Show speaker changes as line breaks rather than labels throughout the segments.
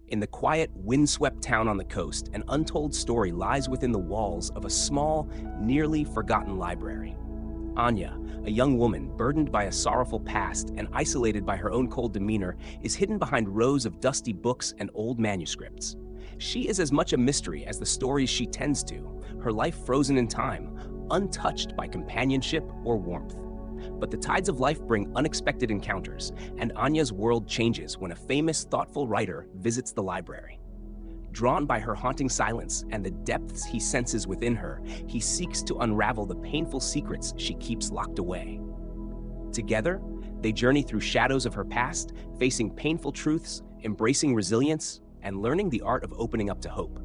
In the quiet, windswept town on the coast, an untold story lies within the walls of a small, nearly forgotten library. Anya, a young woman burdened by a sorrowful past and isolated by her own cold demeanor, is hidden behind rows of dusty books and old manuscripts. She is as much a mystery as the stories she tends to, her life frozen in time, untouched by companionship or warmth. But the tides of life bring unexpected encounters, and Anya's world changes when a famous, thoughtful writer visits the library. Drawn by her haunting silence and the depths he senses within her, he seeks to unravel the painful secrets she keeps locked away. Together, they journey through shadows of her past, facing painful truths, embracing resilience, and learning the art of opening up to hope.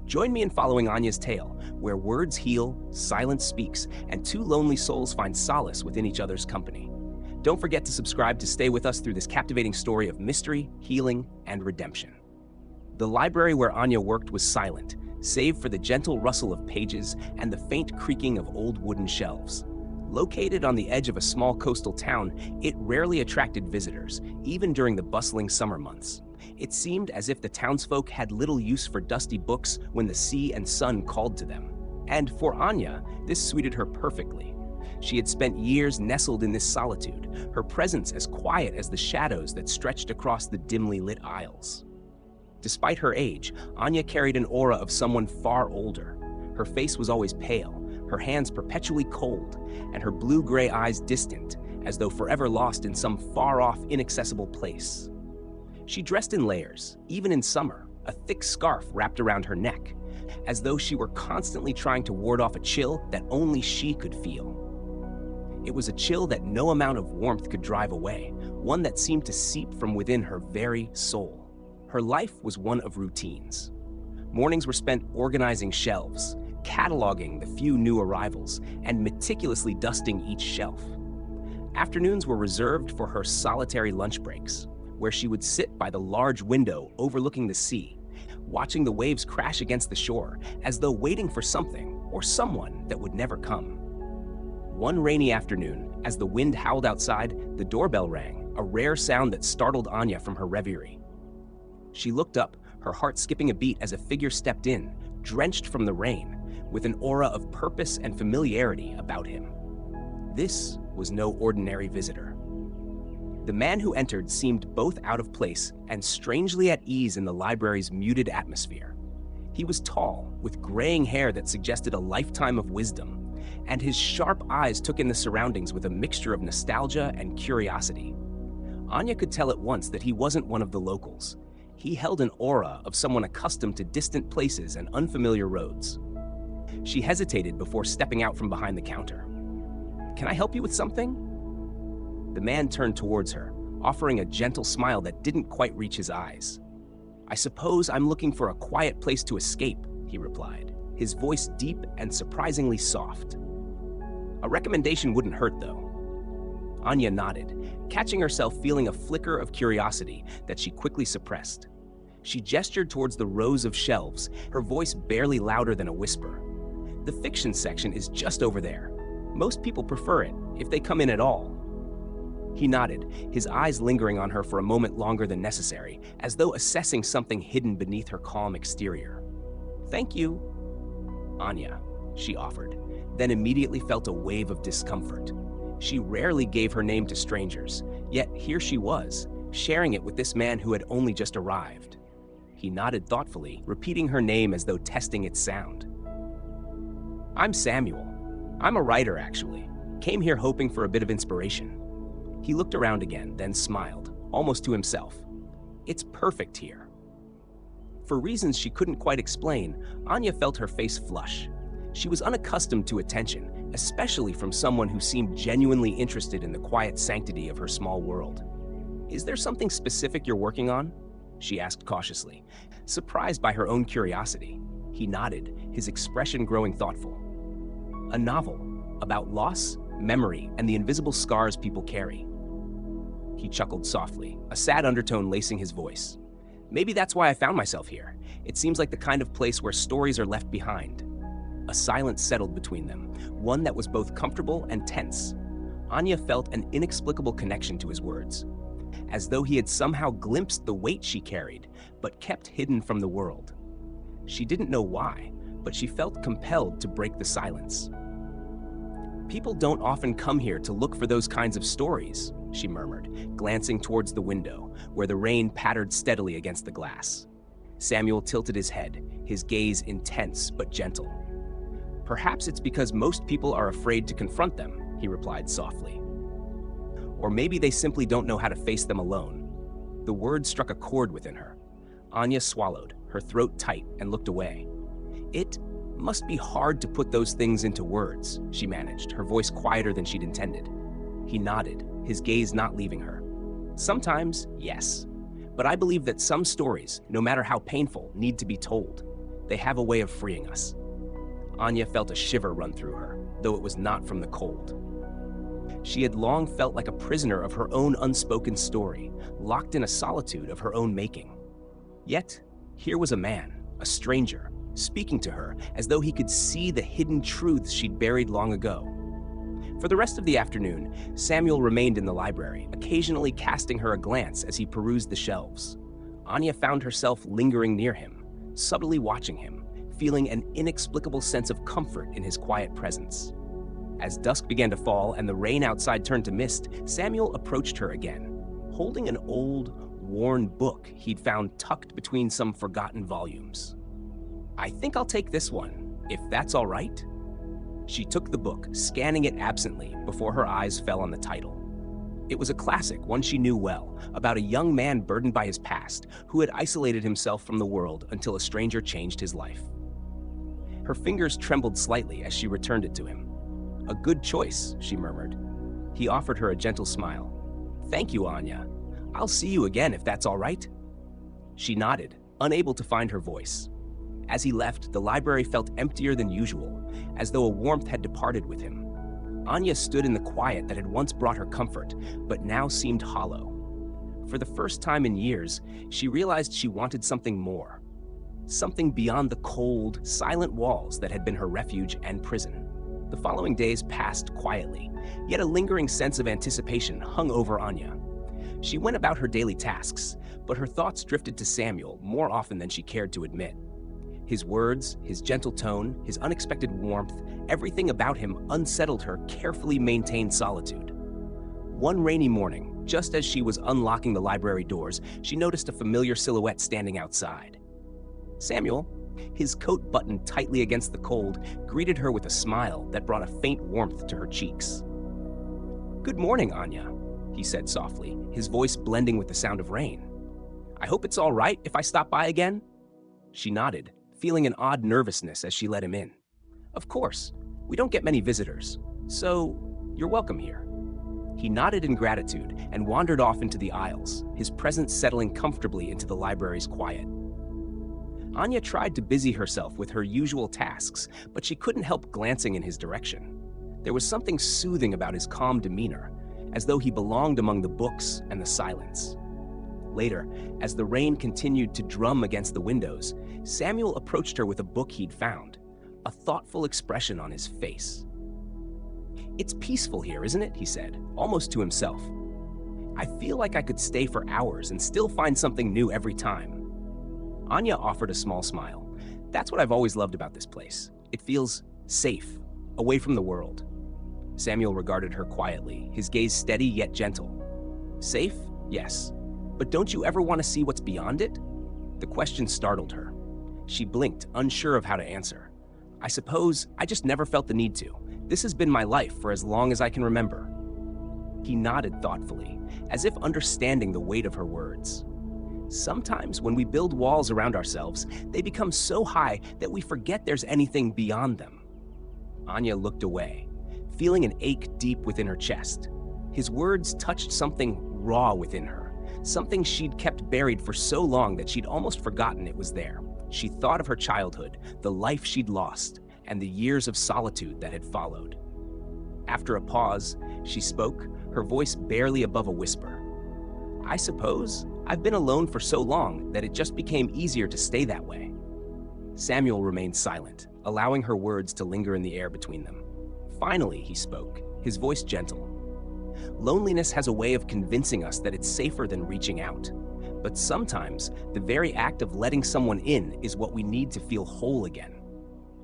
Join me in following Anya's tale, where words heal, silence speaks, and two lonely souls find solace within each other's company. Don't forget to subscribe to stay with us through this captivating story of mystery, healing, and redemption. The library where Anya worked was silent, save for the gentle rustle of pages and the faint creaking of old wooden shelves. Located on the edge of a small coastal town, it rarely attracted visitors, even during the bustling summer months. It seemed as if the townsfolk had little use for dusty books when the sea and sun called to them. And for Anya, this suited her perfectly. She had spent years nestled in this solitude, her presence as quiet as the shadows that stretched across the dimly lit aisles. Despite her age, Anya carried an aura of someone far older. Her face was always pale, her hands perpetually cold, and her blue-gray eyes distant, as though forever lost in some far-off, inaccessible place. She dressed in layers, even in summer, a thick scarf wrapped around her neck, as though she were constantly trying to ward off a chill that only she could feel. It was a chill that no amount of warmth could drive away, one that seemed to seep from within her very soul. Her life was one of routines. Mornings were spent organizing shelves, cataloging the few new arrivals, and meticulously dusting each shelf. Afternoons were reserved for her solitary lunch breaks, where she would sit by the large window overlooking the sea, watching the waves crash against the shore, as though waiting for something or someone that would never come. One rainy afternoon, as the wind howled outside, the doorbell rang, a rare sound that startled Anya from her reverie. She looked up, her heart skipping a beat as a figure stepped in, drenched from the rain, with an aura of purpose and familiarity about him. This was no ordinary visitor. The man who entered seemed both out of place and strangely at ease in the library's muted atmosphere. He was tall, with graying hair that suggested a lifetime of wisdom, and his sharp eyes took in the surroundings with a mixture of nostalgia and curiosity. Anya could tell at once that he wasn't one of the locals. He held an aura of someone accustomed to distant places and unfamiliar roads. She hesitated before stepping out from behind the counter. "Can I help you with something?" The man turned towards her, offering a gentle smile that didn't quite reach his eyes. "I suppose I'm looking for a quiet place to escape," he replied, his voice deep and surprisingly soft. "A recommendation wouldn't hurt, though." Anya nodded, catching herself feeling a flicker of curiosity that she quickly suppressed. She gestured towards the rows of shelves, her voice barely louder than a whisper. "The fiction section is just over there. Most people prefer it, if they come in at all." He nodded, his eyes lingering on her for a moment longer than necessary, as though assessing something hidden beneath her calm exterior. "Thank you, Anya," she offered, then immediately felt a wave of discomfort. She rarely gave her name to strangers, yet here she was, sharing it with this man who had only just arrived. He nodded thoughtfully, repeating her name as though testing its sound. "I'm Samuel. I'm a writer, actually. Came here hoping for a bit of inspiration." He looked around again, then smiled, almost to himself. "It's perfect here." For reasons she couldn't quite explain, Anya felt her face flush. She was unaccustomed to attention, especially from someone who seemed genuinely interested in the quiet sanctity of her small world. "Is there something specific you're working on?" she asked cautiously, surprised by her own curiosity. He nodded, his expression growing thoughtful. "A novel about loss, memory, and the invisible scars people carry." He chuckled softly, a sad undertone lacing his voice. "Maybe that's why I found myself here. It seems like the kind of place where stories are left behind." A silence settled between them, one that was both comfortable and tense. Anya felt an inexplicable connection to his words. as though he had somehow glimpsed the weight she carried, but kept hidden from the world. She didn't know why, but she felt compelled to break the silence. "People don't often come here to look for those kinds of stories," she murmured, glancing towards the window, where the rain pattered steadily against the glass. Samuel tilted his head, his gaze intense but gentle. "Perhaps it's because most people are afraid to confront them," he replied softly. "Or maybe they simply don't know how to face them alone." The words struck a chord within her. Anya swallowed, her throat tight, and looked away. "It must be hard to put those things into words," she managed, her voice quieter than she'd intended. He nodded, his gaze not leaving her. "Sometimes, yes. But I believe that some stories, no matter how painful, need to be told. They have a way of freeing us." Anya felt a shiver run through her, though it was not from the cold. She had long felt like a prisoner of her own unspoken story, locked in a solitude of her own making. Yet, here was a man, a stranger, speaking to her as though he could see the hidden truths she'd buried long ago. For the rest of the afternoon, Samuel remained in the library, occasionally casting her a glance as he perused the shelves. Anya found herself lingering near him, subtly watching him, feeling an inexplicable sense of comfort in his quiet presence. As dusk began to fall and the rain outside turned to mist, Samuel approached her again, holding an old, worn book he'd found tucked between some forgotten volumes. "I think I'll take this one, if that's all right." She took the book, scanning it absently before her eyes fell on the title. It was a classic, one she knew well, about a young man burdened by his past who had isolated himself from the world until a stranger changed his life. Her fingers trembled slightly as she returned it to him. "A good choice," she murmured. He offered her a gentle smile. "Thank you, Anya. I'll see you again if that's all right." She nodded, unable to find her voice. As he left, the library felt emptier than usual, as though a warmth had departed with him. Anya stood in the quiet that had once brought her comfort, but now seemed hollow. For the first time in years, she realized she wanted something more. Something beyond the cold, silent walls that had been her refuge and prison. The following days passed quietly, yet a lingering sense of anticipation hung over Anya. She went about her daily tasks, but her thoughts drifted to Samuel more often than she cared to admit. His words, his gentle tone, his unexpected warmth, everything about him unsettled her carefully maintained solitude. One rainy morning, just as she was unlocking the library doors, she noticed a familiar silhouette standing outside. Samuel, his coat buttoned tightly against the cold, greeted her with a smile that brought a faint warmth to her cheeks. "Good morning, Anya," he said softly, his voice blending with the sound of rain. "I hope it's all right if I stop by again?" She nodded, feeling an odd nervousness as she let him in. "Of course. We don't get many visitors, so you're welcome here." He nodded in gratitude and wandered off into the aisles, his presence settling comfortably into the library's quiet. Anya tried to busy herself with her usual tasks, but she couldn't help glancing in his direction. There was something soothing about his calm demeanor, as though he belonged among the books and the silence. Later, as the rain continued to drum against the windows, Samuel approached her with a book he'd found, a thoughtful expression on his face. "It's peaceful here, isn't it?" he said, almost to himself. "I feel like I could stay for hours and still find something new every time." Anya offered a small smile. "That's what I've always loved about this place. It feels safe, away from the world." Samuel regarded her quietly, his gaze steady yet gentle. "Safe? Yes. But don't you ever want to see what's beyond it?" The question startled her. She blinked, unsure of how to answer. "I suppose I just never felt the need to. This has been my life for as long as I can remember." He nodded thoughtfully, as if understanding the weight of her words. Sometimes when we build walls around ourselves, they become so high that we forget there's anything beyond them. Anya looked away, feeling an ache deep within her chest. His words touched something raw within her, something she'd kept buried for so long that she'd almost forgotten it was there. She thought of her childhood, the life she'd lost, and the years of solitude that had followed. After a pause, she spoke, her voice barely above a whisper. "I suppose I've been alone for so long that it just became easier to stay that way." Samuel remained silent, allowing her words to linger in the air between them. Finally, he spoke, his voice gentle. Loneliness has a way of convincing us that it's safer than reaching out. But sometimes, the very act of letting someone in is what we need to feel whole again.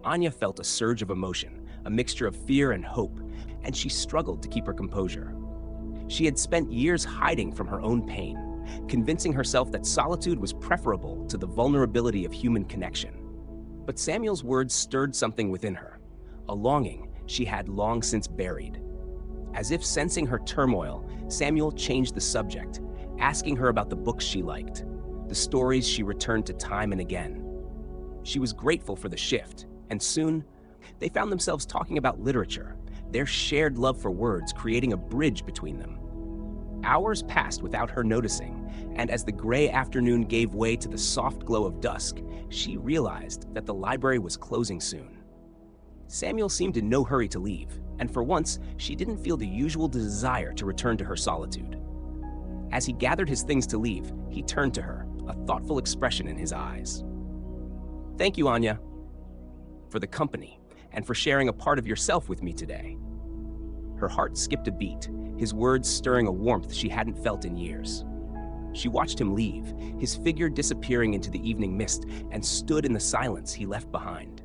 Anya felt a surge of emotion, a mixture of fear and hope, and she struggled to keep her composure. She had spent years hiding from her own pain, convincing herself that solitude was preferable to the vulnerability of human connection. But Samuel's words stirred something within her, a longing she had long since buried. As if sensing her turmoil, Samuel changed the subject, asking her about the books she liked, the stories she returned to time and again. She was grateful for the shift, and soon, they found themselves talking about literature, their shared love for words creating a bridge between them. Hours passed without her noticing, and as the gray afternoon gave way to the soft glow of dusk, she realized that the library was closing soon. Samuel seemed in no hurry to leave, and for once, she didn't feel the usual desire to return to her solitude. As he gathered his things to leave, he turned to her, a thoughtful expression in his eyes. "Thank you, Anya, for the company and for sharing a part of yourself with me today." Her heart skipped a beat, his words stirring a warmth she hadn't felt in years. She watched him leave, his figure disappearing into the evening mist, and stood in the silence he left behind.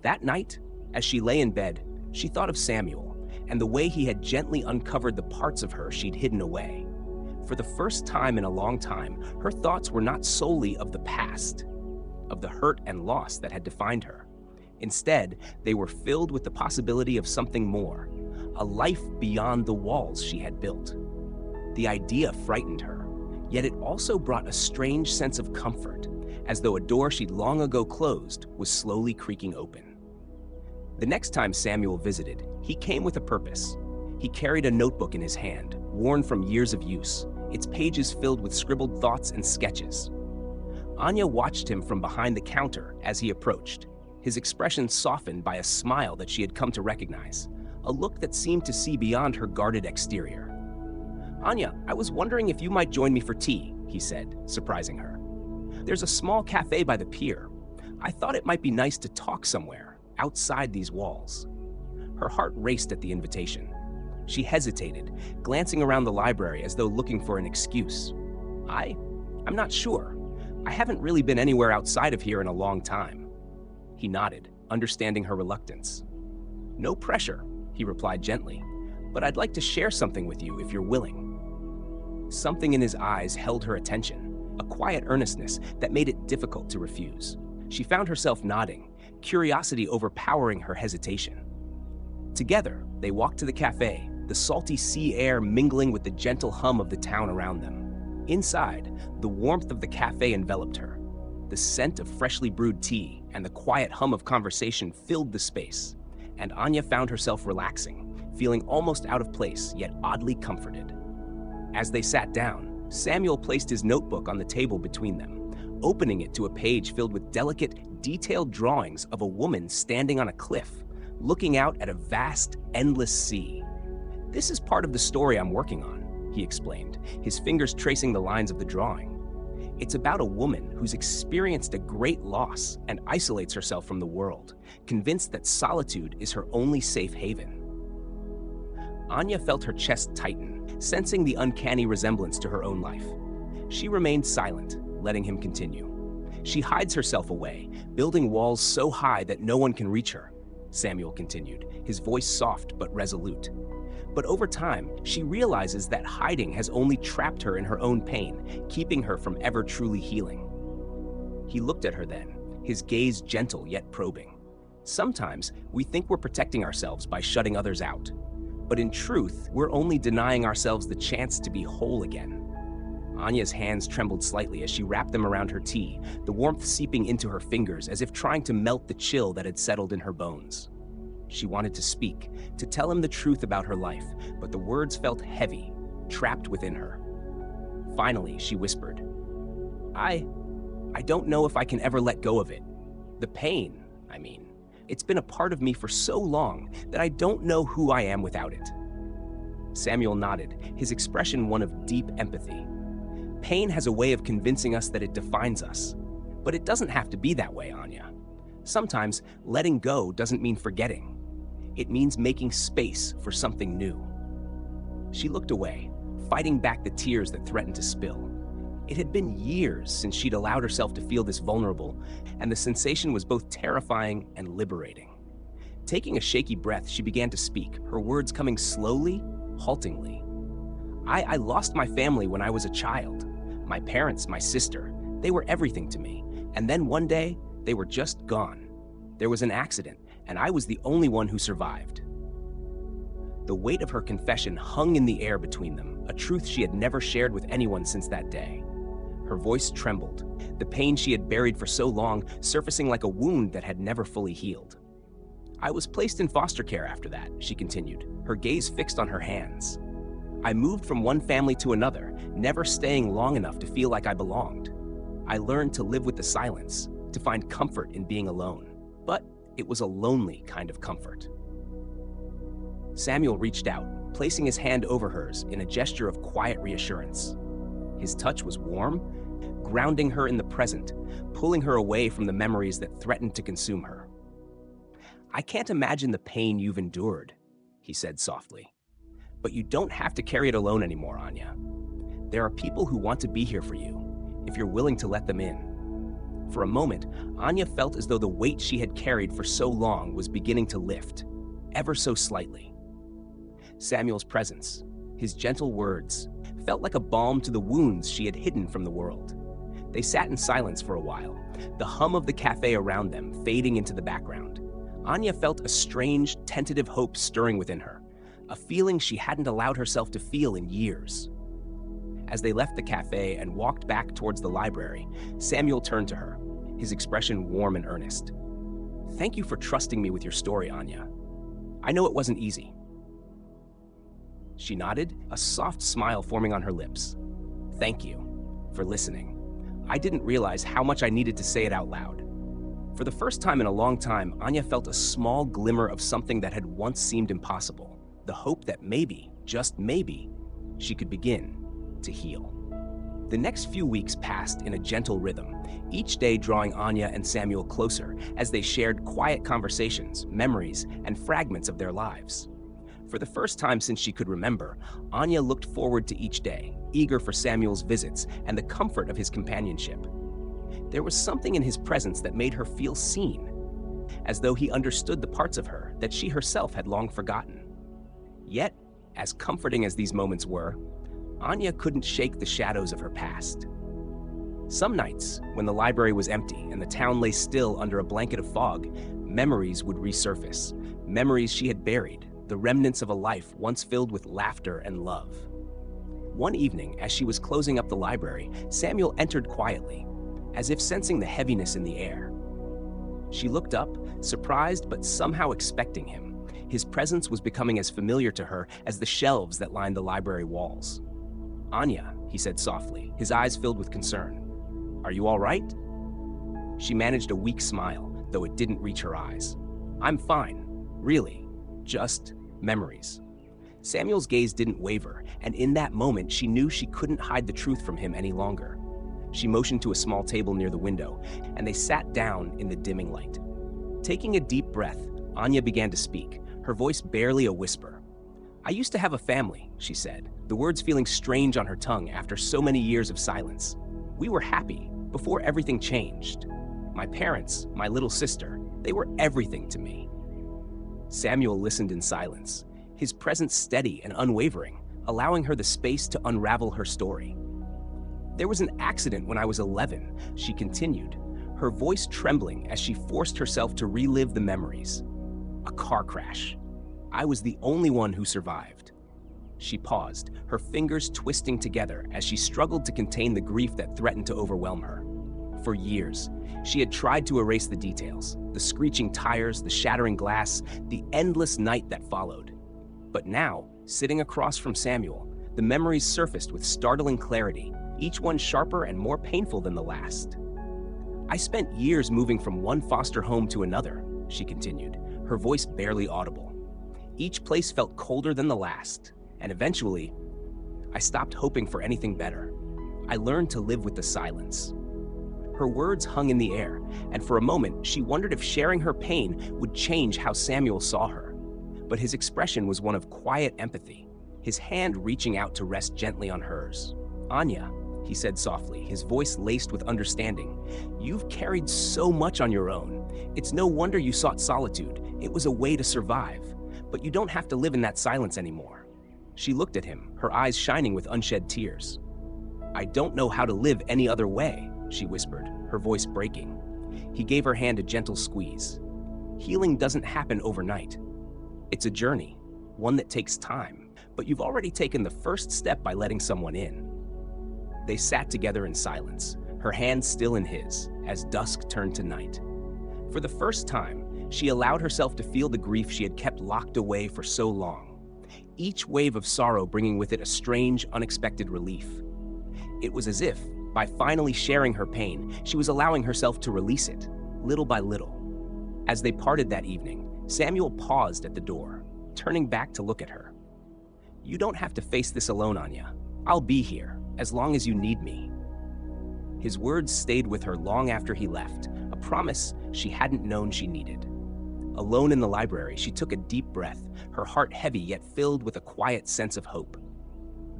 That night, as she lay in bed, she thought of Samuel and the way he had gently uncovered the parts of her she'd hidden away. For the first time in a long time, her thoughts were not solely of the past, of the hurt and loss that had defined her. Instead, they were filled with the possibility of something more, a life beyond the walls she had built. The idea frightened her, yet it also brought a strange sense of comfort, as though a door she'd long ago closed was slowly creaking open. The next time Samuel visited, he came with a purpose. He carried a notebook in his hand, worn from years of use, its pages filled with scribbled thoughts and sketches. Anya watched him from behind the counter as he approached, his expression softened by a smile that she had come to recognize, a look that seemed to see beyond her guarded exterior. "Anya, I was wondering if you might join me for tea," he said, surprising her. "There's a small cafe by the pier. I thought it might be nice to talk somewhere, outside these walls." Her heart raced at the invitation. She hesitated, glancing around the library as though looking for an excuse. I'm not sure. I haven't really been anywhere outside of here in a long time." He nodded, understanding her reluctance. "No pressure," he replied gently, "but I'd like to share something with you if you're willing." Something in his eyes held her attention, a quiet earnestness that made it difficult to refuse. She found herself nodding, curiosity overpowering her hesitation. Together, they walked to the cafe, the salty sea air mingling with the gentle hum of the town around them. Inside, the warmth of the cafe enveloped her. The scent of freshly brewed tea and the quiet hum of conversation filled the space, and Anya found herself relaxing, feeling almost out of place, yet oddly comforted. As they sat down, Samuel placed his notebook on the table between them, opening it to a page filled with delicate, detailed drawings of a woman standing on a cliff, looking out at a vast, endless sea. "This is part of the story I'm working on," he explained, his fingers tracing the lines of the drawing. "It's about a woman who's experienced a great loss and isolates herself from the world, convinced that solitude is her only safe haven." Anya felt her chest tighten, sensing the uncanny resemblance to her own life. She remained silent, letting him continue. "She hides herself away, building walls so high that no one can reach her," Samuel continued, his voice soft but resolute. "But over time, she realizes that hiding has only trapped her in her own pain, keeping her from ever truly healing." He looked at her then, his gaze gentle yet probing. "Sometimes we think we're protecting ourselves by shutting others out, but in truth, we're only denying ourselves the chance to be whole again." Anya's hands trembled slightly as she wrapped them around her tea, the warmth seeping into her fingers as if trying to melt the chill that had settled in her bones. She wanted to speak, to tell him the truth about her life, but the words felt heavy, trapped within her. Finally, she whispered, I don't know if I can ever let go of it. The pain, I mean. It's been a part of me for so long that I don't know who I am without it." Samuel nodded, his expression one of deep empathy. "Pain has a way of convincing us that it defines us, but it doesn't have to be that way, Anya. Sometimes letting go doesn't mean forgetting. It means making space for something new." She looked away, fighting back the tears that threatened to spill. It had been years since she'd allowed herself to feel this vulnerable, and the sensation was both terrifying and liberating. Taking a shaky breath, she began to speak, her words coming slowly, haltingly. I lost my family when I was a child. My parents, my sister, they were everything to me. And then one day, they were just gone. There was an accident, and I was the only one who survived. The weight of her confession hung in the air between them, a truth she had never shared with anyone since that day. Her voice trembled, the pain she had buried for so long surfacing like a wound that had never fully healed. I was placed in foster care after that, she continued, her gaze fixed on her hands. I moved from one family to another, never staying long enough to feel like I belonged. I learned to live with the silence, to find comfort in being alone. But it was a lonely kind of comfort. Samuel reached out, placing his hand over hers in a gesture of quiet reassurance. His touch was warm, grounding her in the present, pulling her away from the memories that threatened to consume her. I can't imagine the pain you've endured, he said softly. But you don't have to carry it alone anymore, Anya. There are people who want to be here for you, if you're willing to let them in. For a moment, Anya felt as though the weight she had carried for so long was beginning to lift, ever so slightly. Samuel's presence, his gentle words, felt like a balm to the wounds she had hidden from the world. They sat in silence for a while, the hum of the cafe around them fading into the background. Anya felt a strange, tentative hope stirring within her, a feeling she hadn't allowed herself to feel in years. As they left the cafe and walked back towards the library, Samuel turned to her, his expression warm and earnest. Thank you for trusting me with your story, Anya. I know it wasn't easy. She nodded, a soft smile forming on her lips. Thank you for listening. I didn't realize how much I needed to say it out loud. For the first time in a long time, Anya felt a small glimmer of something that had once seemed impossible, the hope that maybe, just maybe, she could begin to heal. The next few weeks passed in a gentle rhythm, each day drawing Anya and Samuel closer as they shared quiet conversations, memories, and fragments of their lives. For the first time since she could remember, Anya looked forward to each day, eager for Samuel's visits and the comfort of his companionship. There was something in his presence that made her feel seen, as though he understood the parts of her that she herself had long forgotten. Yet, as comforting as these moments were, Anya couldn't shake the shadows of her past. Some nights, when the library was empty and the town lay still under a blanket of fog, memories would resurface, memories she had buried, the remnants of a life once filled with laughter and love. One evening, as she was closing up the library, Samuel entered quietly, as if sensing the heaviness in the air. She looked up, surprised but somehow expecting him. His presence was becoming as familiar to her as the shelves that lined the library walls. Anya, he said softly, his eyes filled with concern. Are you all right? She managed a weak smile, though it didn't reach her eyes. I'm fine, really, just memories. Samuel's gaze didn't waver, and in that moment she knew she couldn't hide the truth from him any longer. She motioned to a small table near the window, and they sat down in the dimming light. Taking a deep breath, Anya began to speak, her voice barely a whisper. I used to have a family, she said, the words feeling strange on her tongue after so many years of silence. We were happy before everything changed. My parents, my little sister, they were everything to me. Samuel listened in silence, his presence steady and unwavering, allowing her the space to unravel her story. There was an accident when I was 11, she continued, her voice trembling as she forced herself to relive the memories. A car crash. I was the only one who survived. She paused, her fingers twisting together as she struggled to contain the grief that threatened to overwhelm her. For years, she had tried to erase the details, the screeching tires, the shattering glass, the endless night that followed. But now, sitting across from Samuel, the memories surfaced with startling clarity, each one sharper and more painful than the last. I spent years moving from one foster home to another, she continued, her voice barely audible. Each place felt colder than the last, and eventually, I stopped hoping for anything better. I learned to live with the silence. Her words hung in the air, and for a moment, she wondered if sharing her pain would change how Samuel saw her. But his expression was one of quiet empathy, his hand reaching out to rest gently on hers. "Anya," he said softly, his voice laced with understanding, "you've carried so much on your own. It's no wonder you sought solitude. It was a way to survive. But you don't have to live in that silence anymore." She looked at him, her eyes shining with unshed tears. "I don't know how to live any other way," she whispered, her voice breaking. He gave her hand a gentle squeeze. "Healing doesn't happen overnight. It's a journey, one that takes time, but you've already taken the first step by letting someone in." They sat together in silence, her hand still in his, as dusk turned to night. For the first time, she allowed herself to feel the grief she had kept locked away for so long, each wave of sorrow bringing with it a strange, unexpected relief. It was as if, by finally sharing her pain, she was allowing herself to release it, little by little. As they parted that evening, Samuel paused at the door, turning back to look at her. "You don't have to face this alone, Anya. I'll be here, as long as you need me." His words stayed with her long after he left, a promise she hadn't known she needed. Alone in the library, she took a deep breath, her heart heavy yet filled with a quiet sense of hope.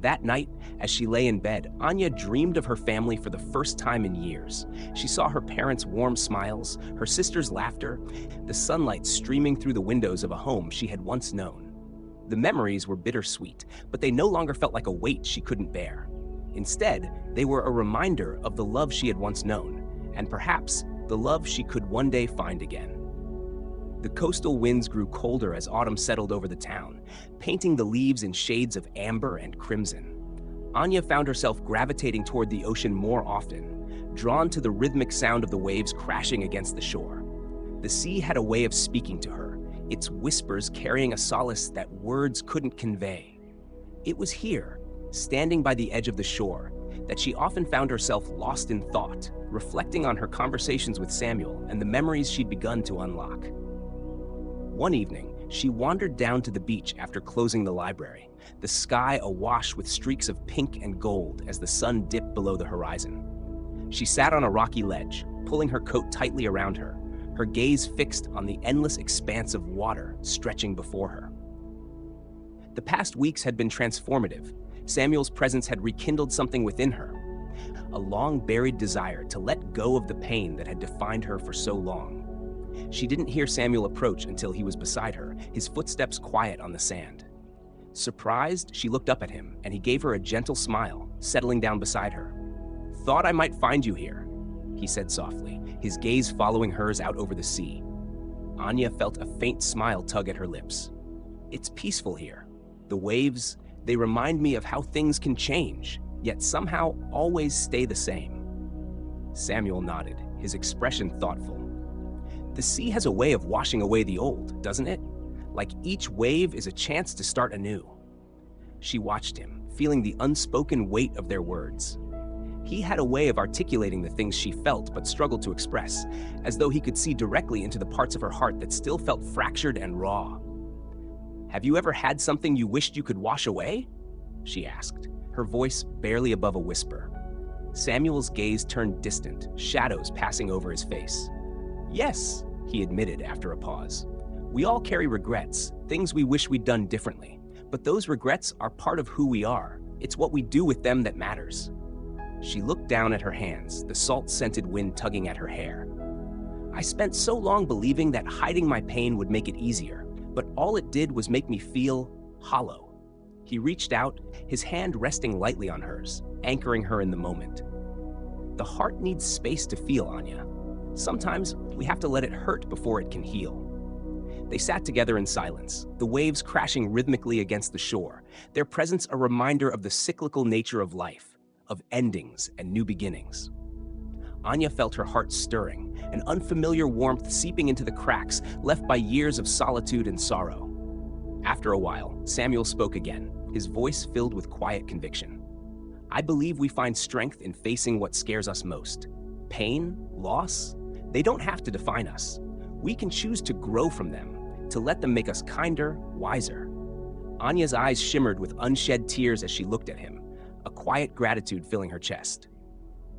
That night, as she lay in bed, Anya dreamed of her family for the first time in years. She saw her parents' warm smiles, her sister's laughter, the sunlight streaming through the windows of a home she had once known. The memories were bittersweet, but they no longer felt like a weight she couldn't bear. Instead, they were a reminder of the love she had once known, and perhaps the love she could one day find again. The coastal winds grew colder as autumn settled over the town, painting the leaves in shades of amber and crimson. Anya found herself gravitating toward the ocean more often, drawn to the rhythmic sound of the waves crashing against the shore. The sea had a way of speaking to her, its whispers carrying a solace that words couldn't convey. It was here, standing by the edge of the shore, that she often found herself lost in thought, reflecting on her conversations with Samuel and the memories she'd begun to unlock. One evening, she wandered down to the beach after closing the library, the sky awash with streaks of pink and gold as the sun dipped below the horizon. She sat on a rocky ledge, pulling her coat tightly around her, her gaze fixed on the endless expanse of water stretching before her. The past weeks had been transformative. Samuel's presence had rekindled something within her, a long-buried desire to let go of the pain that had defined her for so long. She didn't hear Samuel approach until he was beside her, his footsteps quiet on the sand. Surprised, she looked up at him, and he gave her a gentle smile, settling down beside her. "Thought I might find you here," he said softly, his gaze following hers out over the sea. Anya felt a faint smile tug at her lips. "It's peaceful here. The waves, they remind me of how things can change, yet somehow always stay the same." Samuel nodded, his expression thoughtful. "The sea has a way of washing away the old, doesn't it? Like each wave is a chance to start anew." She watched him, feeling the unspoken weight of their words. He had a way of articulating the things she felt but struggled to express, as though he could see directly into the parts of her heart that still felt fractured and raw. "Have you ever had something you wished you could wash away?" she asked, her voice barely above a whisper. Samuel's gaze turned distant, shadows passing over his face. "Yes," he admitted after a pause. "We all carry regrets, things we wish we'd done differently. But those regrets are part of who we are. It's what we do with them that matters." She looked down at her hands, the salt-scented wind tugging at her hair. "I spent so long believing that hiding my pain would make it easier, but all it did was make me feel hollow." He reached out, his hand resting lightly on hers, anchoring her in the moment. "The heart needs space to feel, Anya. Sometimes we have to let it hurt before it can heal." They sat together in silence, the waves crashing rhythmically against the shore, their presence a reminder of the cyclical nature of life, of endings and new beginnings. Anya felt her heart stirring, an unfamiliar warmth seeping into the cracks left by years of solitude and sorrow. After a while, Samuel spoke again, his voice filled with quiet conviction. "I believe we find strength in facing what scares us most. Pain, loss, they don't have to define us. We can choose to grow from them, to let them make us kinder, wiser." Anya's eyes shimmered with unshed tears as she looked at him, a quiet gratitude filling her chest.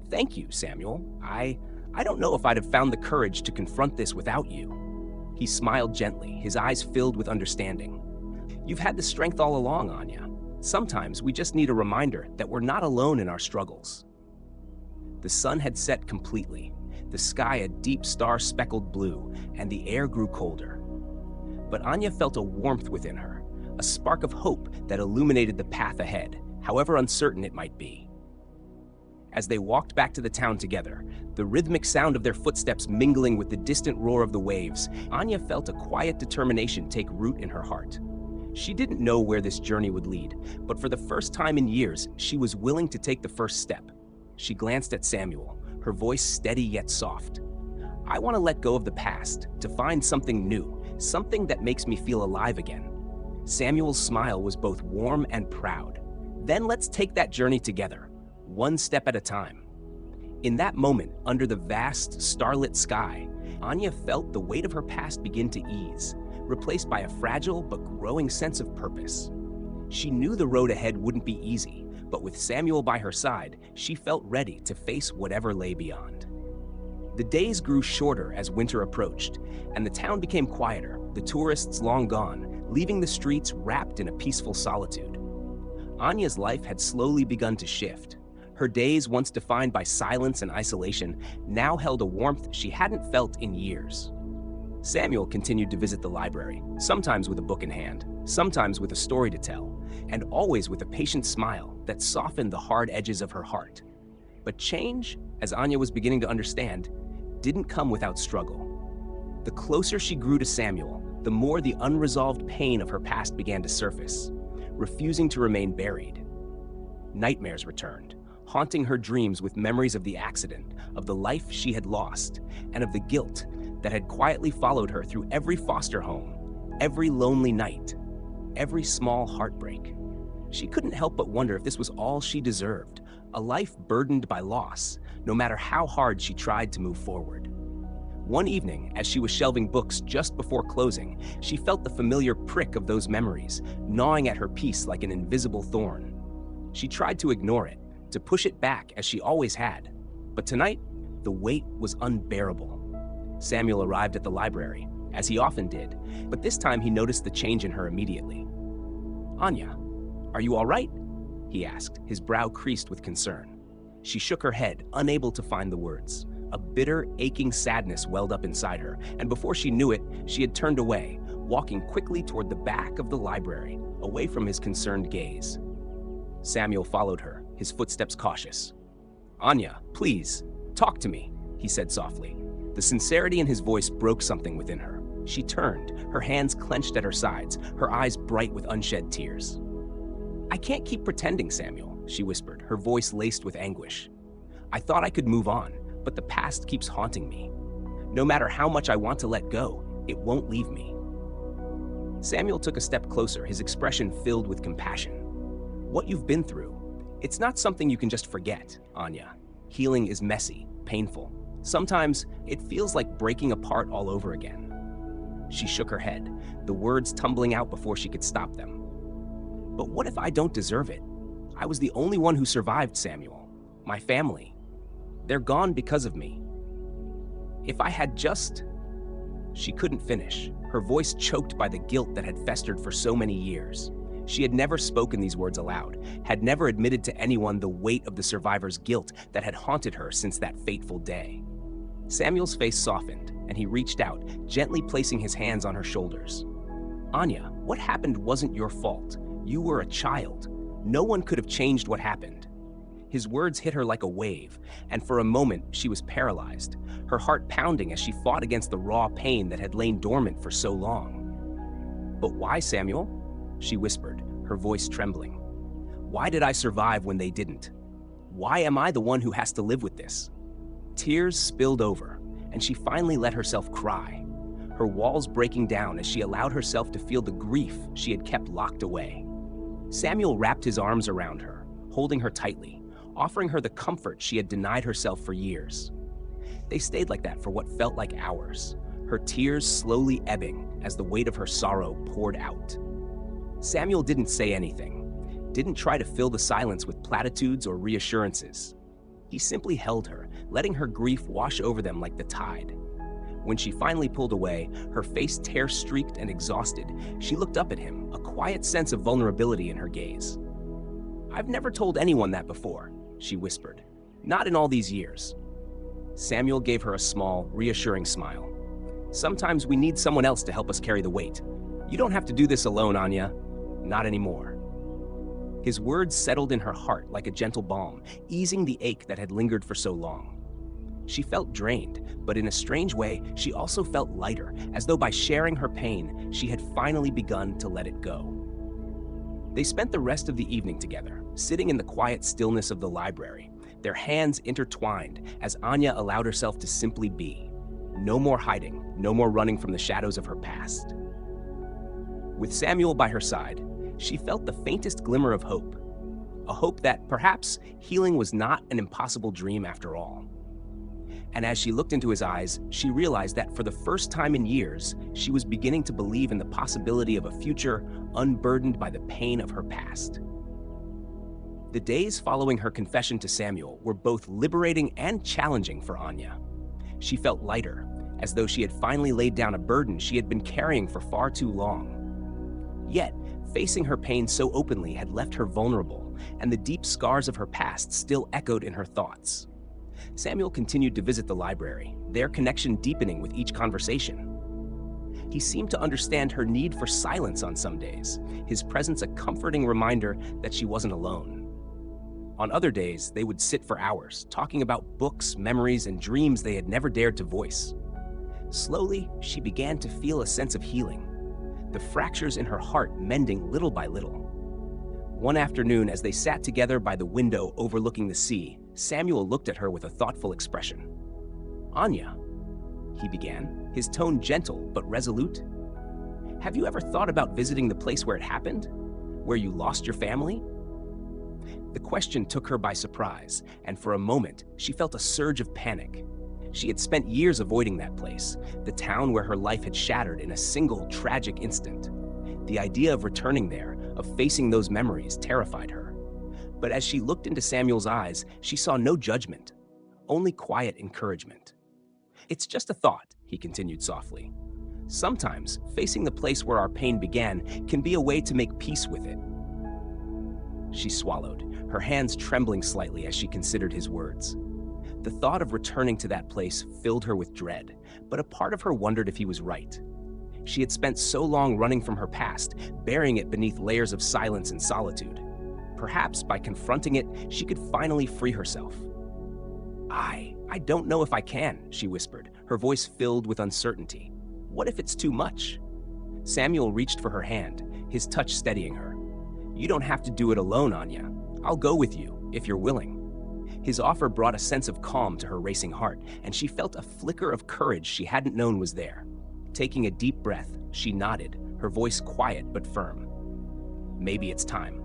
"Thank you, Samuel. I don't know if I'd have found the courage to confront this without you." He smiled gently, his eyes filled with understanding. "You've had the strength all along, Anya. Sometimes we just need a reminder that we're not alone in our struggles. The sun had set completely, the sky a deep star-speckled blue, and the air grew colder. But Anya felt a warmth within her, a spark of hope that illuminated the path ahead, however uncertain it might be. As they walked back to the town together, the rhythmic sound of their footsteps mingling with the distant roar of the waves, Anya felt a quiet determination take root in her heart. She didn't know where this journey would lead, but for the first time in years, she was willing to take the first step. She glanced at Samuel, her voice steady yet soft. "I want to let go of the past, to find something new, something that makes me feel alive again." Samuel's smile was both warm and proud. "Then let's take that journey together, one step at a time." In that moment, under the vast, starlit sky, Anya felt the weight of her past begin to ease, replaced by a fragile but growing sense of purpose. She knew the road ahead wouldn't be easy, but with Samuel by her side, she felt ready to face whatever lay beyond. The days grew shorter as winter approached, and the town became quieter, the tourists long gone, leaving the streets wrapped in a peaceful solitude. Anya's life had slowly begun to shift. Her days, once defined by silence and isolation, now held a warmth she hadn't felt in years. Samuel continued to visit the library, sometimes with a book in hand, sometimes with a story to tell, and always with a patient smile that softened the hard edges of her heart. But change, as Anya was beginning to understand, didn't come without struggle. The closer she grew to Samuel, the more the unresolved pain of her past began to surface, refusing to remain buried. Nightmares returned, haunting her dreams with memories of the accident, of the life she had lost, and of the guilt that had quietly followed her through every foster home, every lonely night, every small heartbreak. She couldn't help but wonder if this was all she deserved, a life burdened by loss, no matter how hard she tried to move forward. One evening, as she was shelving books just before closing, she felt the familiar prick of those memories, gnawing at her peace like an invisible thorn. She tried to ignore it, to push it back as she always had. But tonight, the weight was unbearable. Samuel arrived at the library, as he often did, but this time he noticed the change in her immediately. "Anya, are you all right?" he asked, his brow creased with concern. She shook her head, unable to find the words. A bitter, aching sadness welled up inside her, and before she knew it, she had turned away, walking quickly toward the back of the library, away from his concerned gaze. Samuel followed her, his footsteps cautious. "Anya, please, talk to me," he said softly. The sincerity in his voice broke something within her. She turned, her hands clenched at her sides, her eyes bright with unshed tears. "I can't keep pretending, Samuel," she whispered, her voice laced with anguish. "I thought I could move on, but the past keeps haunting me. No matter how much I want to let go, it won't leave me." Samuel took a step closer, his expression filled with compassion. "What you've been through, it's not something you can just forget, Anya. Healing is messy, painful. Sometimes it feels like breaking apart all over again." She shook her head, the words tumbling out before she could stop them. "But what if I don't deserve it? I was the only one who survived, Samuel. My family. They're gone because of me. If I had just..." She couldn't finish, her voice choked by the guilt that had festered for so many years. She had never spoken these words aloud, had never admitted to anyone the weight of the survivor's guilt that had haunted her since that fateful day. Samuel's face softened, and he reached out, gently placing his hands on her shoulders. "Anya, what happened wasn't your fault. You were a child. No one could have changed what happened." His words hit her like a wave, and for a moment she was paralyzed, her heart pounding as she fought against the raw pain that had lain dormant for so long. "But why, Samuel?" she whispered, her voice trembling. "Why did I survive when they didn't? Why am I the one who has to live with this?" Tears spilled over, and she finally let herself cry, her walls breaking down as she allowed herself to feel the grief she had kept locked away. Samuel wrapped his arms around her, holding her tightly, offering her the comfort she had denied herself for years. They stayed like that for what felt like hours, her tears slowly ebbing as the weight of her sorrow poured out. Samuel didn't say anything, didn't try to fill the silence with platitudes or reassurances. He simply held her, letting her grief wash over them like the tide. When she finally pulled away, her face tear-streaked and exhausted, she looked up at him, a quiet sense of vulnerability in her gaze. I've never told anyone that before, she whispered. Not in all these years. Samuel gave her a small, reassuring smile. Sometimes we need someone else to help us carry the weight. You don't have to do this alone, Anya. Not anymore. His words settled in her heart like a gentle balm, easing the ache that had lingered for so long. She felt drained, but in a strange way, she also felt lighter, as though by sharing her pain, she had finally begun to let it go. They spent the rest of the evening together, sitting in the quiet stillness of the library, their hands intertwined as Anya allowed herself to simply be. No more hiding, no more running from the shadows of her past. With Samuel by her side, she felt the faintest glimmer of hope, a hope that perhaps healing was not an impossible dream after all. And as she looked into his eyes, she realized that for the first time in years, she was beginning to believe in the possibility of a future unburdened by the pain of her past. The days following her confession to Samuel were both liberating and challenging for Anya. She felt lighter, as though she had finally laid down a burden she had been carrying for far too long. Yet, facing her pain so openly had left her vulnerable, and the deep scars of her past still echoed in her thoughts. Samuel continued to visit the library, their connection deepening with each conversation. He seemed to understand her need for silence on some days, his presence a comforting reminder that she wasn't alone. On other days, they would sit for hours, talking about books, memories, and dreams they had never dared to voice. Slowly, she began to feel a sense of healing, the fractures in her heart mending little by little. One afternoon, as they sat together by the window overlooking the sea, Samuel looked at her with a thoughtful expression. "Anya," he began, his tone gentle but resolute. "Have you ever thought about visiting the place where it happened? Where you lost your family?" The question took her by surprise, and for a moment, she felt a surge of panic. She had spent years avoiding that place, the town where her life had shattered in a single tragic instant. The idea of returning there, of facing those memories, terrified her. But as she looked into Samuel's eyes, she saw no judgment, only quiet encouragement. "It's just a thought," he continued softly. "Sometimes, facing the place where our pain began can be a way to make peace with it." She swallowed, her hands trembling slightly as she considered his words. The thought of returning to that place filled her with dread, but a part of her wondered if he was right. She had spent so long running from her past, burying it beneath layers of silence and solitude. Perhaps by confronting it, she could finally free herself. I don't know if I can," she whispered, her voice filled with uncertainty. "What if it's too much?" Samuel reached for her hand, his touch steadying her. "You don't have to do it alone, Anya. I'll go with you, if you're willing." His offer brought a sense of calm to her racing heart, and she felt a flicker of courage she hadn't known was there. Taking a deep breath, she nodded, her voice quiet but firm. "Maybe it's time."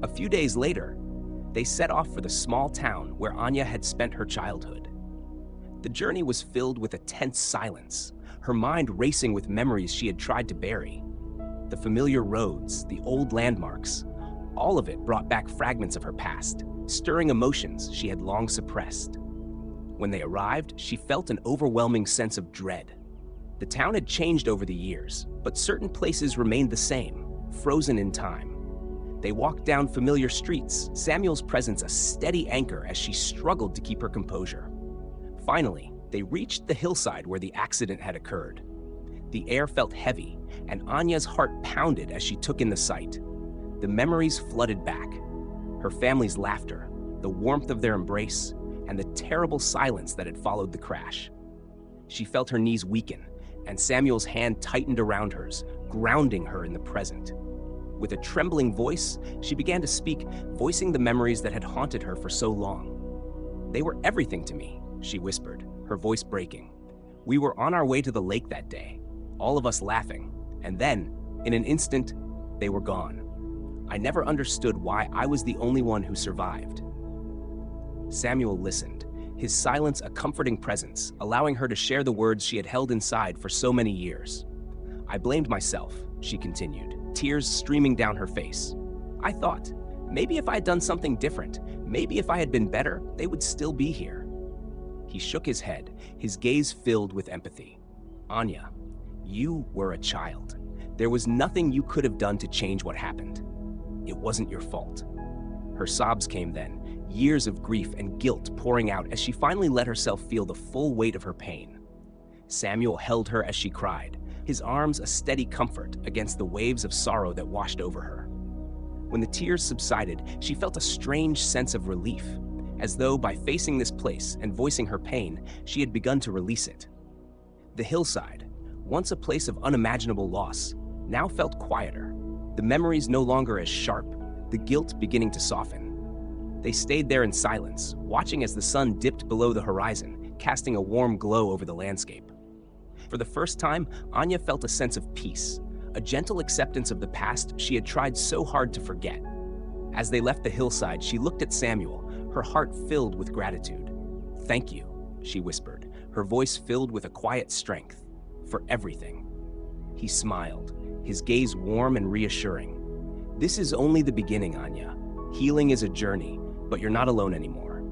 A few days later, they set off for the small town where Anya had spent her childhood. The journey was filled with a tense silence, her mind racing with memories she had tried to bury. The familiar roads, the old landmarks, all of it brought back fragments of her past, stirring emotions she had long suppressed. When they arrived, she felt an overwhelming sense of dread. The town had changed over the years, but certain places remained the same, frozen in time. They walked down familiar streets, Samuel's presence a steady anchor as she struggled to keep her composure. Finally, they reached the hillside where the accident had occurred. The air felt heavy, and Anya's heart pounded as she took in the sight. The memories flooded back. Her family's laughter, the warmth of their embrace, and the terrible silence that had followed the crash. She felt her knees weaken, and Samuel's hand tightened around hers, grounding her in the present. With a trembling voice, she began to speak, voicing the memories that had haunted her for so long. "They were everything to me," she whispered, her voice breaking. "We were on our way to the lake that day, all of us laughing, and then, in an instant, they were gone. I never understood why I was the only one who survived." Samuel listened, his silence a comforting presence, allowing her to share the words she had held inside for so many years. "I blamed myself," she continued, tears streaming down her face. "I thought, maybe if I had done something different, maybe if I had been better, they would still be here." He shook his head, his gaze filled with empathy. "Anya, you were a child. There was nothing you could have done to change what happened. It wasn't your fault." Her sobs came then, years of grief and guilt pouring out as she finally let herself feel the full weight of her pain. Samuel held her as she cried, his arms a steady comfort against the waves of sorrow that washed over her. When the tears subsided, she felt a strange sense of relief, as though by facing this place and voicing her pain, she had begun to release it. The hillside, once a place of unimaginable loss, now felt quieter, the memories no longer as sharp, the guilt beginning to soften. They stayed there in silence, watching as the sun dipped below the horizon, casting a warm glow over the landscape. For the first time, Anya felt a sense of peace, a gentle acceptance of the past she had tried so hard to forget. As they left the hillside, she looked at Samuel, her heart filled with gratitude. "Thank you," she whispered, her voice filled with a quiet strength, "for everything." He smiled, his gaze warm and reassuring. "This is only the beginning, Anya. Healing is a journey, but you're not alone anymore."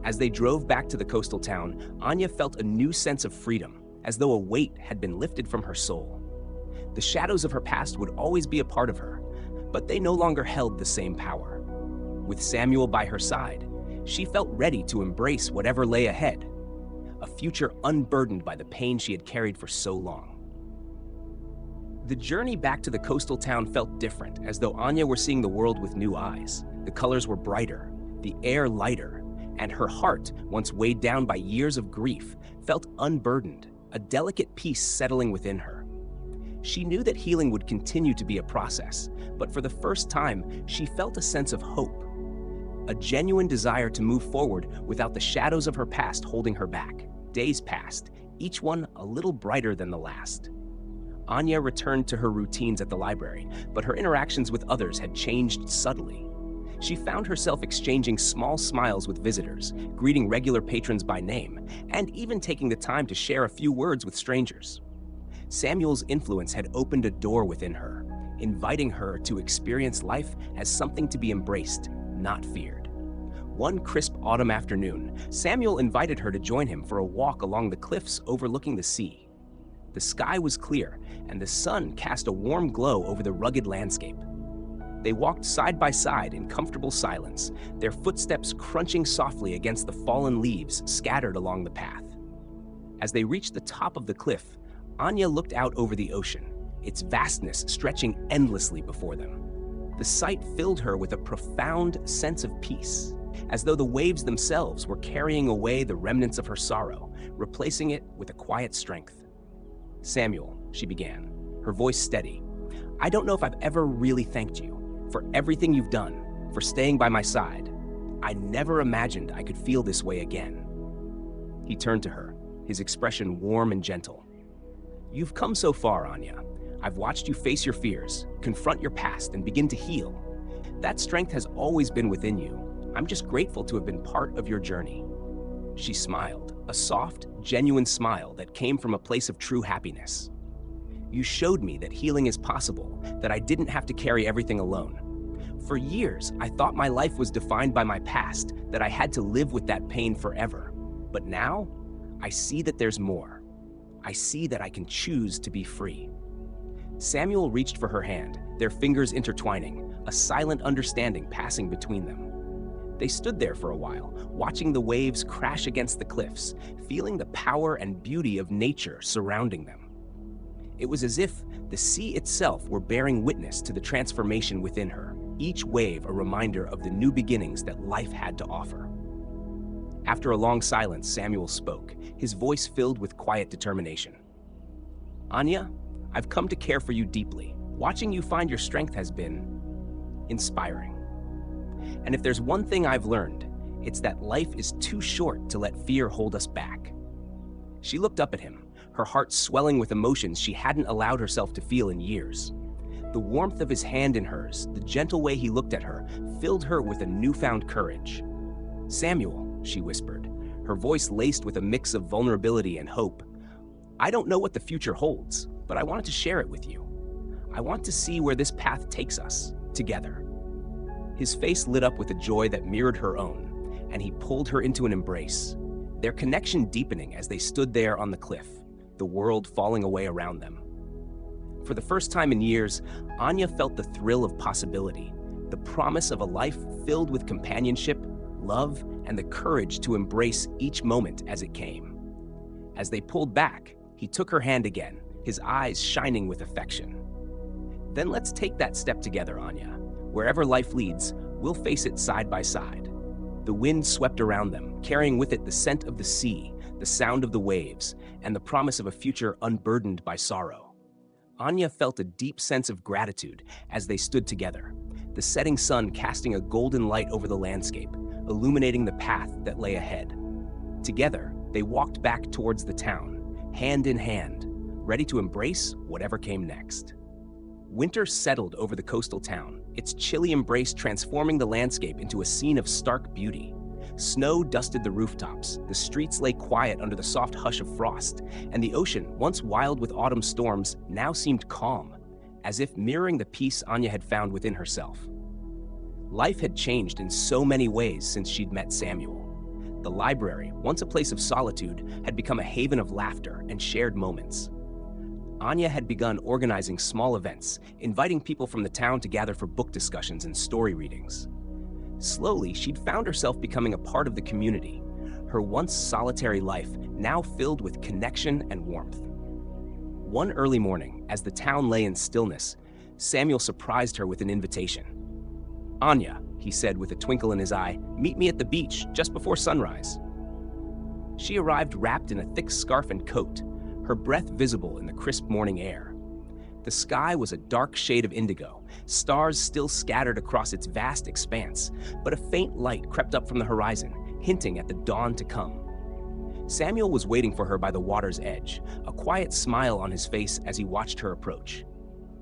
As they drove back to the coastal town, Anya felt a new sense of freedom, as though a weight had been lifted from her soul. The shadows of her past would always be a part of her, but they no longer held the same power. With Samuel by her side, she felt ready to embrace whatever lay ahead, a future unburdened by the pain she had carried for so long. The journey back to the coastal town felt different, as though Anya were seeing the world with new eyes. The colors were brighter, the air lighter, and her heart, once weighed down by years of grief, felt unburdened, a delicate peace settling within her. She knew that healing would continue to be a process, but for the first time, she felt a sense of hope, a genuine desire to move forward without the shadows of her past holding her back. Days passed, each one a little brighter than the last. Anya returned to her routines at the library, but her interactions with others had changed subtly. She found herself exchanging small smiles with visitors, greeting regular patrons by name, and even taking the time to share a few words with strangers. Samuel's influence had opened a door within her, inviting her to experience life as something to be embraced, not feared. One crisp autumn afternoon, Samuel invited her to join him for a walk along the cliffs overlooking the sea. The sky was clear, and the sun cast a warm glow over the rugged landscape. They walked side by side in comfortable silence, their footsteps crunching softly against the fallen leaves scattered along the path. As they reached the top of the cliff, Anya looked out over the ocean, its vastness stretching endlessly before them. The sight filled her with a profound sense of peace, as though the waves themselves were carrying away the remnants of her sorrow, replacing it with a quiet strength. "Samuel," she began, her voice steady, "I don't know if I've ever really thanked you for everything you've done, for staying by my side. I never imagined I could feel this way again." He turned to her, his expression warm and gentle. "You've come so far, Anya. I've watched you face your fears, confront your past, and begin to heal. That strength has always been within you. I'm just grateful to have been part of your journey." She smiled, a soft, genuine smile that came from a place of true happiness. "You showed me that healing is possible, that I didn't have to carry everything alone. For years, I thought my life was defined by my past, that I had to live with that pain forever. But now, I see that there's more. I see that I can choose to be free." Samuel reached for her hand, their fingers intertwining, a silent understanding passing between them. They stood there for a while, watching the waves crash against the cliffs, feeling the power and beauty of nature surrounding them. It was as if the sea itself were bearing witness to the transformation within her, each wave a reminder of the new beginnings that life had to offer. After a long silence, Samuel spoke, his voice filled with quiet determination. "Anya, I've come to care for you deeply. Watching you find your strength has been inspiring. And if there's one thing I've learned, it's that life is too short to let fear hold us back." She looked up at him, her heart swelling with emotions she hadn't allowed herself to feel in years. The warmth of his hand in hers, the gentle way he looked at her, filled her with a newfound courage. "Samuel," she whispered, her voice laced with a mix of vulnerability and hope, "I don't know what the future holds, but I wanted to share it with you. I want to see where this path takes us, together." His face lit up with a joy that mirrored her own, and he pulled her into an embrace, their connection deepening as they stood there on the cliff, the world falling away around them. For the first time in years, Anya felt the thrill of possibility, the the promise of a life filled with companionship, love, and the courage to embrace each moment as it came. As they pulled back, he took her hand again, his eyes shining with affection. Then let's take that step together, Anya. Wherever life leads, we'll face it side by side. The wind swept around them, carrying with it the scent of the sea, the sound of the waves, and the promise of a future unburdened by sorrow. Anya felt a deep sense of gratitude as they stood together, the setting sun casting a golden light over the landscape, illuminating the path that lay ahead. Together, they walked back towards the town, hand in hand, ready to embrace whatever came next. Winter settled over the coastal town, its chilly embrace transforming the landscape into a scene of stark beauty. Snow dusted the rooftops, the streets lay quiet under the soft hush of frost, and the ocean, once wild with autumn storms, now seemed calm, as if mirroring the peace Anya had found within herself. Life had changed in so many ways since she'd met Samuel. The library, once a place of solitude, had become a haven of laughter and shared moments. Anya had begun organizing small events, inviting people from the town to gather for book discussions and story readings. Slowly, she'd found herself becoming a part of the community, her once solitary life now filled with connection and warmth. One early morning, as the town lay in stillness, Samuel surprised her with an invitation. "Anya," he said with a twinkle in his eye, "meet me at the beach just before sunrise." She arrived wrapped in a thick scarf and coat, her breath visible in the crisp morning air. The sky was a dark shade of indigo, stars still scattered across its vast expanse, but a faint light crept up from the horizon, hinting at the dawn to come. Samuel was waiting for her by the water's edge, a quiet smile on his face as he watched her approach.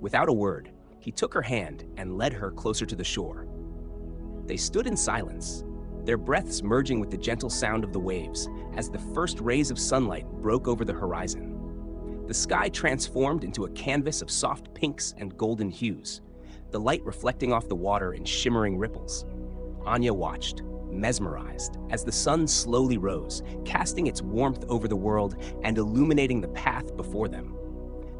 Without a word, he took her hand and led her closer to the shore. They stood in silence, their breaths merging with the gentle sound of the waves as the first rays of sunlight broke over the horizon. The sky transformed into a canvas of soft pinks and golden hues, the light reflecting off the water in shimmering ripples. Anya watched, mesmerized, as the sun slowly rose, casting its warmth over the world and illuminating the path before them.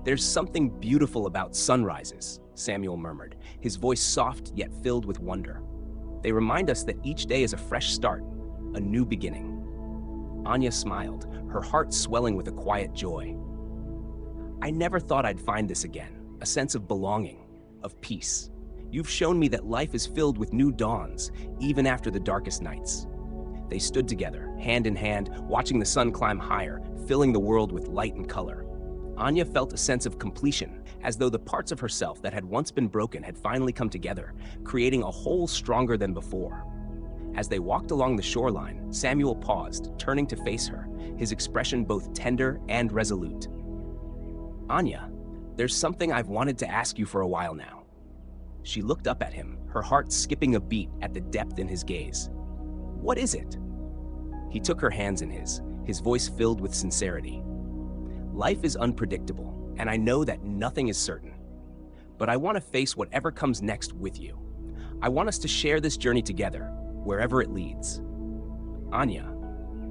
"There's something beautiful about sunrises," Samuel murmured, his voice soft yet filled with wonder. "They remind us that each day is a fresh start, a new beginning." Anya smiled, her heart swelling with a quiet joy. "I never thought I'd find this again, a sense of belonging, of peace. You've shown me that life is filled with new dawns, even after the darkest nights." They stood together, hand in hand, watching the sun climb higher, filling the world with light and color. Anya felt a sense of completion, as though the parts of herself that had once been broken had finally come together, creating a whole stronger than before. As they walked along the shoreline, Samuel paused, turning to face her, his expression both tender and resolute. "Anya, there's something I've wanted to ask you for a while now." She looked up at him, her heart skipping a beat at the depth in his gaze. "What is it?" He took her hands in his voice filled with sincerity. "Life is unpredictable, and I know that nothing is certain. But I want to face whatever comes next with you. I want us to share this journey together, wherever it leads. Anya,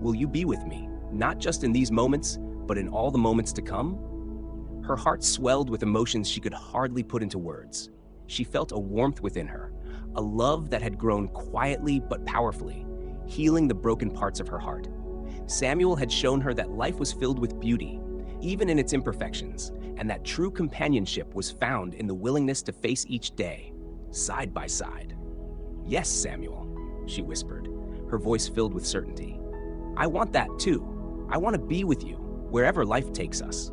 will you be with me, not just in these moments, but in all the moments to come?" Her heart swelled with emotions she could hardly put into words. She felt a warmth within her, a love that had grown quietly but powerfully, healing the broken parts of her heart. Samuel had shown her that life was filled with beauty, even in its imperfections, and that true companionship was found in the willingness to face each day, side by side. "Yes, Samuel," she whispered, her voice filled with certainty. "I want that too. I want to be with you, wherever life takes us."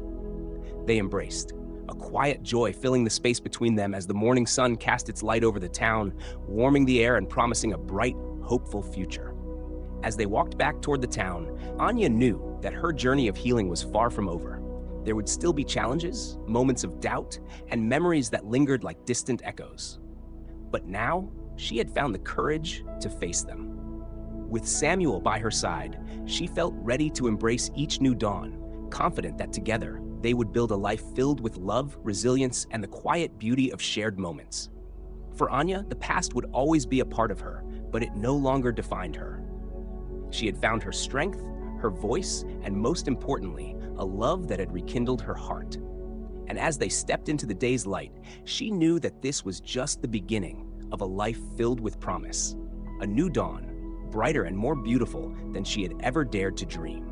They embraced, a quiet joy filling the space between them as the morning sun cast its light over the town, warming the air and promising a bright, hopeful future. As they walked back toward the town, Anya knew that her journey of healing was far from over. There would still be challenges, moments of doubt, and memories that lingered like distant echoes. But now, she had found the courage to face them. With Samuel by her side, she felt ready to embrace each new dawn, confident that together, they would build a life filled with love, resilience, and the quiet beauty of shared moments. For Anya, the past would always be a part of her, but it no longer defined her. She had found her strength, her voice, and most importantly, a love that had rekindled her heart. And as they stepped into the day's light, she knew that this was just the beginning, of a life filled with promise. A new dawn, brighter and more beautiful than she had ever dared to dream.